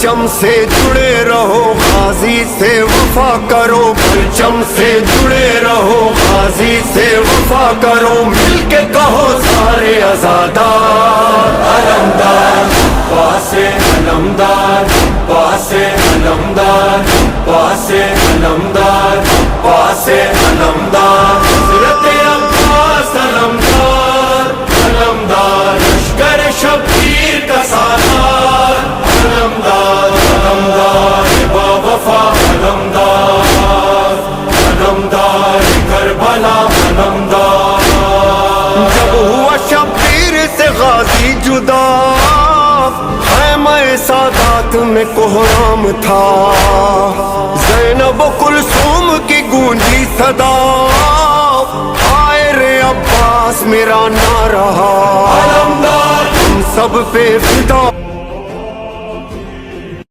परचम से जुड़े रहो, गाजी से वफा करो, परचम से जुड़े रहो, गाजी से वफा करो, मिलके कहो सारे अज़ादार अलमदार, पासे अलमदार, पासे अलमदार, पासे अलमदार, पासे अलमदार, हज़रत अब्बास अलमदार, अलमदार, लश्कर शब्बीर का सालार, अलमदार, अलमदार, बावफा अलमदार, अलमदार, करबला अलमदार। जब हुआ शब्बीर से गाजी जुदा, मैं सादात में कोहराम था, ज़ैनब कुलसूम की गूंजी सदा, आए रे अब्बास मेरा ना रहा, अलमदार तुम सब पे फिदा